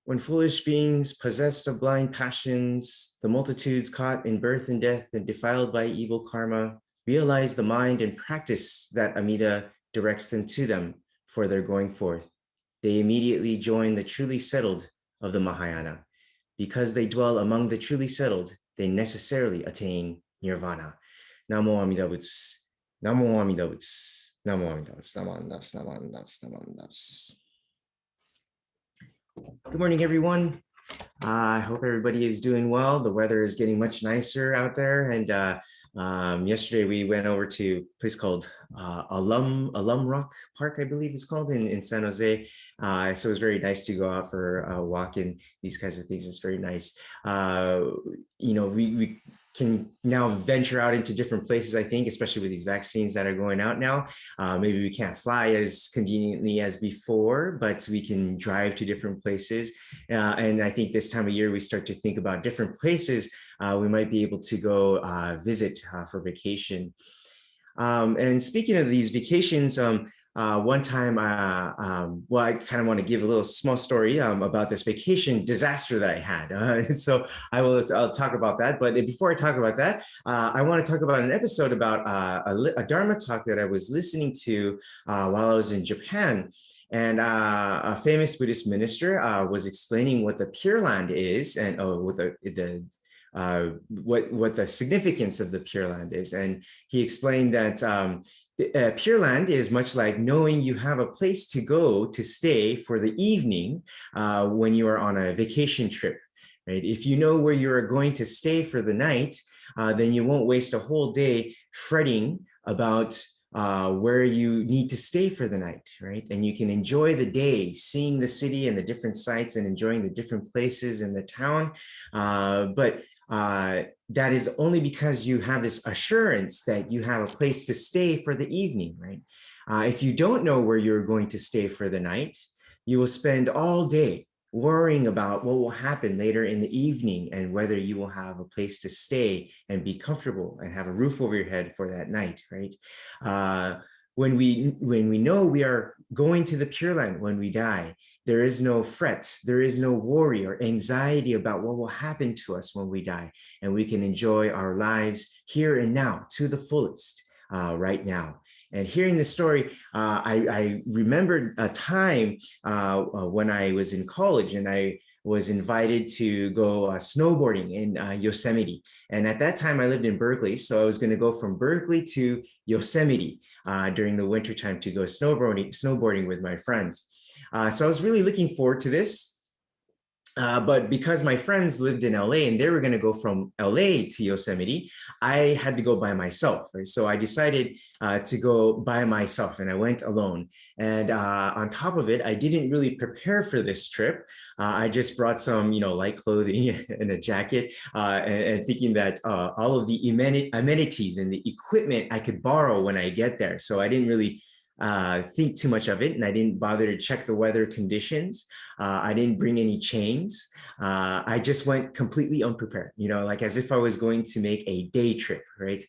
When foolish beings, possessed of blind passions, the multitudes caught in birth and death and defiled by evil karma, realize the mind and practice that Amida directs them to them for their going forth, they immediately join the truly settled of the Mahayana. Because they dwell among the truly settled, they necessarily attain nirvana. Namo Amida Butsu. Namo Amida Butsu. Namo Amida Butsu. Namo Amida Butsu. Namo Amida Butsu. Namo Amida Butsu. Good morning, everyone. I hope everybody is doing well. The weather is getting much nicer out there. And yesterday we went over to a place called Alum Rock Park, I believe it's called in San Jose. So it was very nice to go out for a walk and these kinds of things. It's very nice. We can now venture out into different places, I think, especially with these vaccines that are going out now. Maybe we can't fly as conveniently as before, but we can drive to different places. And I think this time of year, we start to think about different places we might be able to go visit for vacation. And speaking of these vacations, one time, I kind of want to give a little small story about this vacation disaster that I had. So I'll talk about that. But before I talk about that, I want to talk about an episode about a Dharma talk that I was listening to while I was in Japan. And a famous Buddhist minister was explaining what the Pure Land is and what the significance of the Pure Land is. And he explained that Pure Land is much like knowing you have a place to go to stay for the evening when you are on a vacation trip, right? If you know where you are going to stay for the night, then you won't waste a whole day fretting about where you need to stay for the night, right? And you can enjoy the day, seeing the city and the different sites and enjoying the different places in the town. But that is only because you have this assurance that you have a place to stay for the evening, right? If you don't know where you're going to stay for the night, you will spend all day worrying about what will happen later in the evening and whether you will have a place to stay and be comfortable and have a roof over your head for that night, right? When we know we are going to the Pure Land when we die, there is no fret, there is no worry or anxiety about what will happen to us when we die, and we can enjoy our lives here and now to the fullest right now. And hearing this story, I remembered a time when I was in college and I was invited to go snowboarding in Yosemite. And at that time I lived in Berkeley. So I was going to go from Berkeley to Yosemite during the wintertime to go snowboarding with my friends. So I was really looking forward to this. But because my friends lived in LA and they were going to go from LA to Yosemite, I had to go by myself. Right? So I decided to go by myself and I went alone. And on top of it, I didn't really prepare for this trip. I just brought some, light clothing and a jacket and thinking that all of the amenities and the equipment I could borrow when I get there. So I didn't really think too much of it, and I didn't bother to check the weather conditions. I didn't bring any chains. I just went completely unprepared, like as if I was going to make a day trip, right?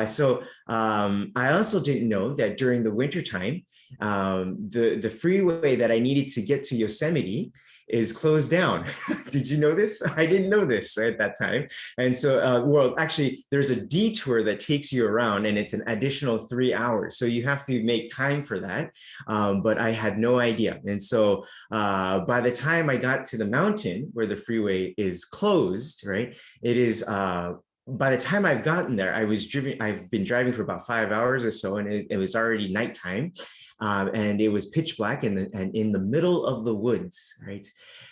So I also didn't know that during the wintertime, the freeway that I needed to get to Yosemite is closed down. Did you know this? I didn't know this at that time. And so, actually, there's a detour that takes you around and it's an additional 3 hours. So you have to make time for that. But I had no idea. And so by the time I got to the mountain where the freeway is closed, right, it is, by the time I've gotten there, I've been driving for about 5 hours or so, and it was already nighttime. And it was pitch black and in the middle of the woods, right?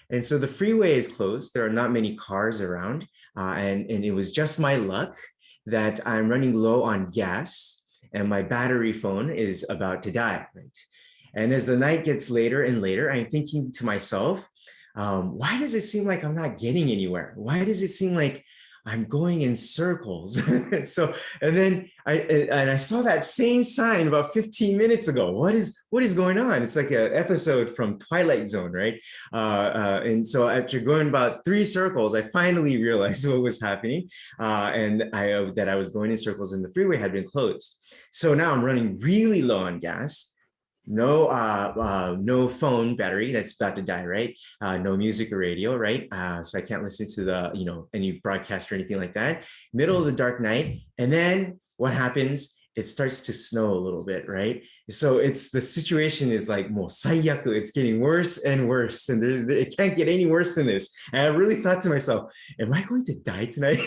And so the freeway is closed. There are not many cars around. And it was just my luck that I'm running low on gas and my battery phone is about to die, right? And as the night gets later and later, I'm thinking to myself, why does it seem like I'm not getting anywhere? Why does it seem like I'm going in circles? And then I saw that same sign about 15 minutes ago. What is going on? It's like an episode from Twilight Zone, right? And so after going about 3 circles, I finally realized what was happening, and that I was going in circles and the freeway had been closed. So now I'm running really low on gas. no phone battery that's about to die, right? No music or radio, right? So I can't listen to the, any broadcast or anything like that. Middle of the dark night. And then what happens? It starts to snow a little bit, right? So it's the situation is like more sayaku. It's getting worse and worse, and it can't get any worse than this. And I really thought to myself, "Am I going to die tonight?"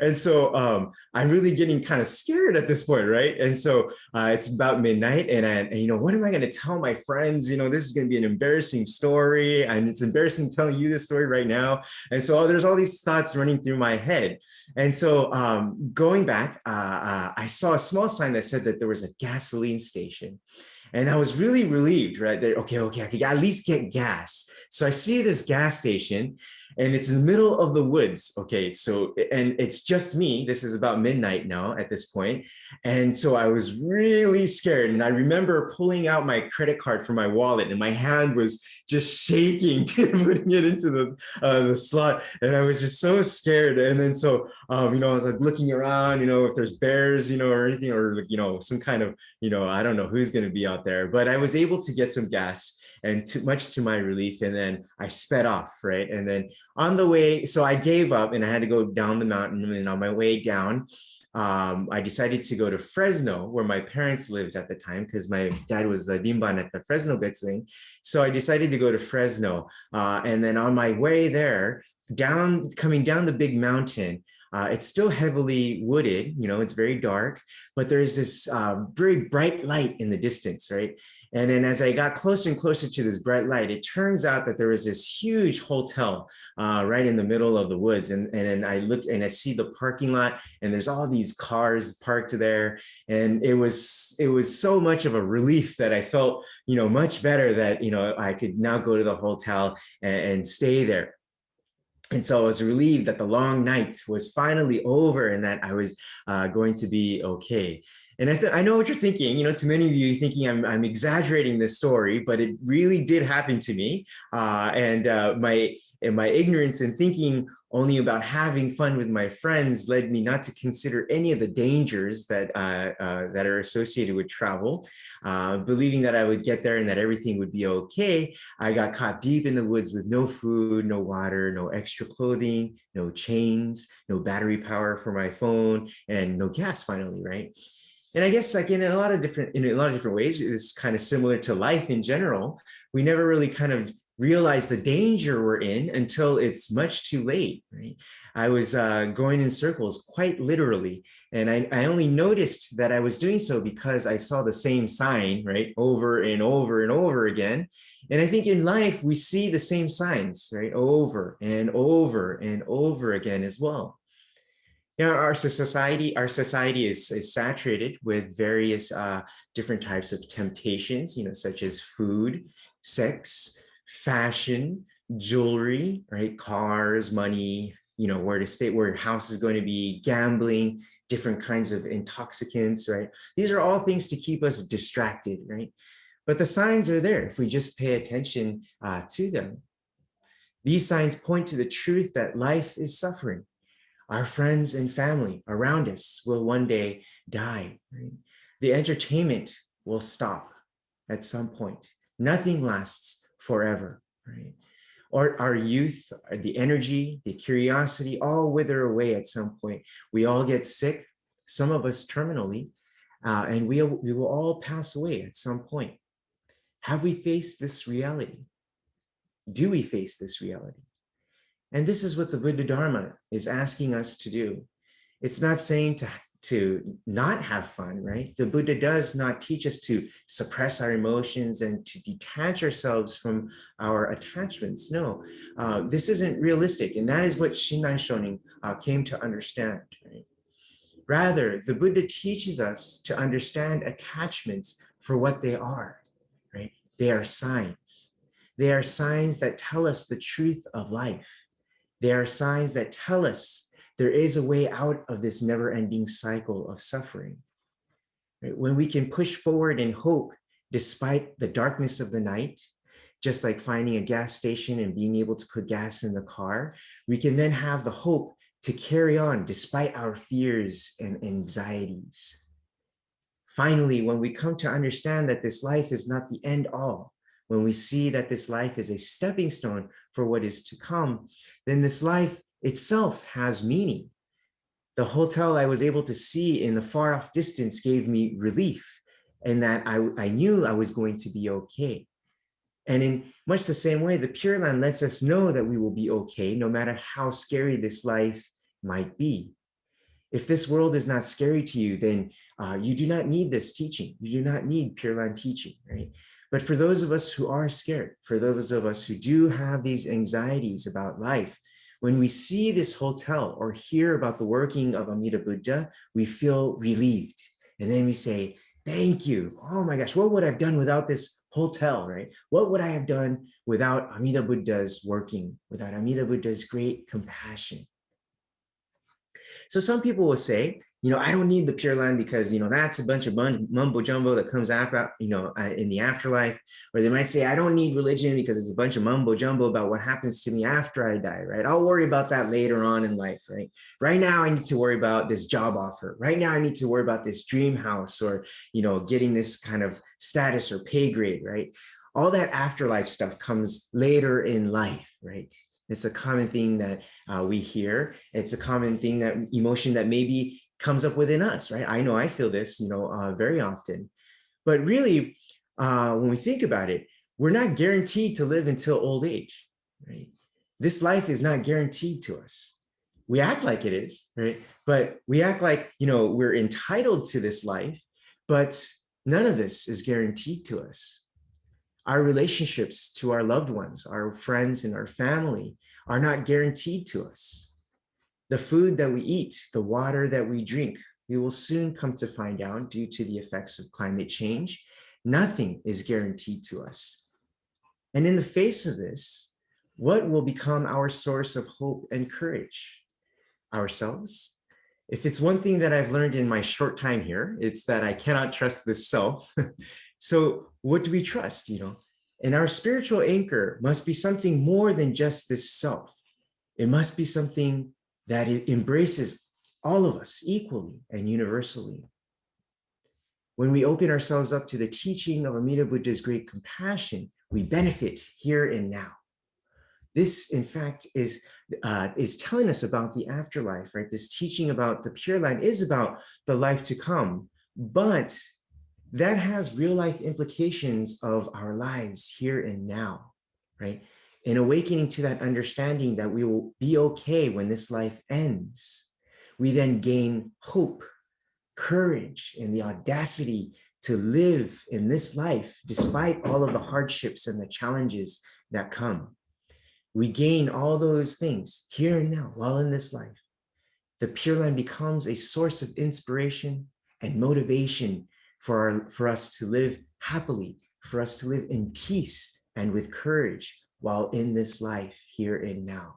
And so I'm really getting kind of scared at this point, right? And so it's about midnight, and what am I going to tell my friends? This is going to be an embarrassing story, and it's embarrassing telling you this story right now. And so there's all these thoughts running through my head. And so going back, I saw a small sign that said that there was a gasoline station. And I was really relieved, right? That, okay, I could at least get gas. So I see this gas station and it's in the middle of the woods. Okay, so, and it's just me. This is about midnight now at this point. And so I was really scared. And I remember pulling out my credit card from my wallet and my hand was just shaking, putting it into the slot. And I was just so scared. And then so, I was like looking around, if there's bears, or anything, or, some kind of, I don't know who's going to be out there, but I was able to get some gas and much to my relief. And then I sped off, right? And then on the way, so I gave up and I had to go down the mountain. And on my way down, I decided to go to Fresno, where my parents lived at the time, because my dad was the dimban at the Fresno Bitswing. So I decided to go to Fresno. And then on my way there, coming down the big mountain, it's still heavily wooded, it's very dark, but there's this very bright light in the distance, right? And then as I got closer and closer to this bright light, it turns out that there was this huge hotel right in the middle of the woods. And then I look and I see the parking lot and there's all these cars parked there. And it was so much of a relief that I felt, much better that, I could now go to the hotel and stay there. And so I was relieved that the long night was finally over and that I was going to be okay. And I know what you're thinking, to many of you thinking I'm exaggerating this story, but it really did happen to me. And my ignorance in thinking only about having fun with my friends led me not to consider any of the dangers that are associated with travel. Believing that I would get there and that everything would be okay, I got caught deep in the woods with no food, no water, no extra clothing, no chains, no battery power for my phone, and no gas finally, right? And I guess like in a lot of different ways, it's kind of similar to life in general. We never really kind of realize the danger we're in until it's much too late, right? I was going in circles quite literally. And I only noticed that I was doing so because I saw the same sign, right? Over and over and over again. And I think in life, we see the same signs, right? Over and over and over again as well. Our society is saturated with various different types of temptations, such as food, sex, fashion, jewelry, right? Cars, money, where to stay, where your house is going to be, gambling, different kinds of intoxicants, right? These are all things to keep us distracted, right? But the signs are there if we just pay attention to them. These signs point to the truth that life is suffering. Our friends and family around us will one day die. Right? The entertainment will stop at some point. Nothing lasts forever. Right? Or our youth, the energy, the curiosity, all wither away at some point. We all get sick, some of us terminally, and we will all pass away at some point. Have we faced this reality? Do we face this reality? And this is what the Buddha Dharma is asking us to do. It's not saying to not have fun, right? The Buddha does not teach us to suppress our emotions and to detach ourselves from our attachments. No, this isn't realistic. And that is what Shinran Shonin came to understand. Right? Rather, the Buddha teaches us to understand attachments for what they are, right? They are signs. They are signs that tell us the truth of life. They are signs that tell us there is a way out of this never-ending cycle of suffering. Right? When we can push forward in hope despite the darkness of the night, just like finding a gas station and being able to put gas in the car, we can then have the hope to carry on despite our fears and anxieties. Finally, when we come to understand that this life is not the end all, when we see that this life is a stepping stone for what is to come, then this life itself has meaning. The hotel I was able to see in the far off distance gave me relief, and that I knew I was going to be okay. And in much the same way, the Pure Land lets us know that we will be okay, no matter how scary this life might be. If this world is not scary to you, then you do not need this teaching. You do not need Pure Land teaching, right? But for those of us who are scared, for those of us who do have these anxieties about life, when we see this hotel or hear about the working of Amida Buddha, we feel relieved. And then we say, thank you. Oh my gosh, what would I have done without this hotel, right? What would I have done without Amida Buddha's working, without Amida Buddha's great compassion? So some people will say, I don't need the Pure Land because, that's a bunch of mumbo jumbo that comes after, in the afterlife. Or they might say, I don't need religion because it's a bunch of mumbo jumbo about what happens to me after I die, right? I'll worry about that later on in life, right? Right now, I need to worry about this job offer. Right now, I need to worry about this dream house or, getting this kind of status or pay grade, right? All that afterlife stuff comes later in life, right? It's a common thing that we hear. It's a common thing, that emotion that maybe comes up within us, right? I know I feel this, very often. But really, when we think about it, we're not guaranteed to live until old age, right? This life is not guaranteed to us. We act like it is, right? But we act like, we're entitled to this life, but none of this is guaranteed to us. Our relationships to our loved ones, our friends and our family are not guaranteed to us. The food that we eat, the water that we drink, we will soon come to find out, due to the effects of climate change, nothing is guaranteed to us. And in the face of this, what will become our source of hope and courage? Ourselves? If it's one thing that I've learned in my short time here, it's that I cannot trust this self. So what do we trust, And our spiritual anchor must be something more than just this self. It must be something that embraces all of us equally and universally. When we open ourselves up to the teaching of Amida Buddha's great compassion, we benefit here and now. This, in fact, is telling us about the afterlife, right? This teaching about the Pure Land is about the life to come, but that has real life implications of our lives here and now, right? In awakening to that understanding that we will be okay when this life ends, we then gain hope, courage, and the audacity to live in this life despite all of the hardships and the challenges that come. We gain all those things here and now while in this life. The Pure Land becomes a source of inspiration and motivation for us to live happily, for us to live in peace and with courage while in this life here and now.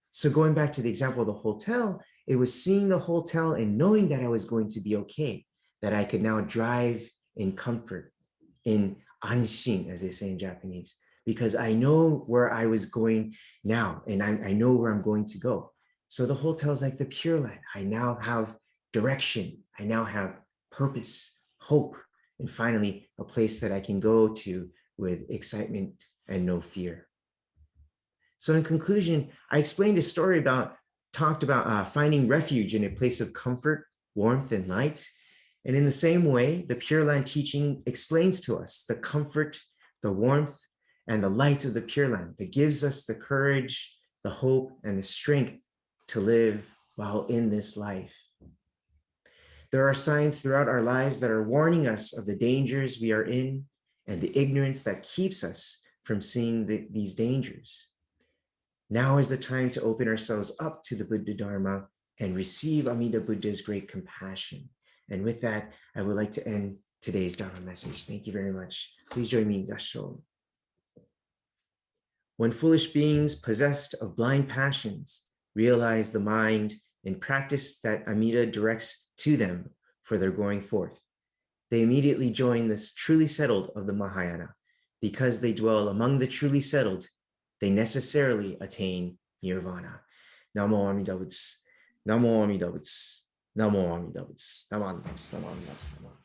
So going back to the example of the hotel, it was seeing the hotel and knowing that I was going to be okay, that I could now drive in comfort, in anshin, as they say in Japanese, because I know where I was going now, and I know where I'm going to go. So the hotel is like the Pure Land. I now have direction. I now have purpose, hope, and finally, a place that I can go to with excitement and no fear. So in conclusion, I explained a story talked about finding refuge in a place of comfort, warmth, and light. And in the same way, the Pure Land teaching explains to us the comfort, the warmth, and the light of the Pure Land that gives us the courage, the hope, and the strength to live while in this life. There are signs throughout our lives that are warning us of the dangers we are in and the ignorance that keeps us from seeing these dangers. Now is the time to open ourselves up to the Buddha Dharma and receive Amida Buddha's great compassion. And with that, I would like to end today's Dharma message. Thank you very much. Please join me in Gasho. When foolish beings possessed of blind passions realize the mind and practice that Amida directs to them for their going forth, they immediately join this truly settled of the Mahayana. Because they dwell among the truly settled, they necessarily attain nirvana. Namo Amida Butsu. Namo Amida Butsu. Namo Amida Butsu. Namo Amida Butsu. Namo Amida Butsu.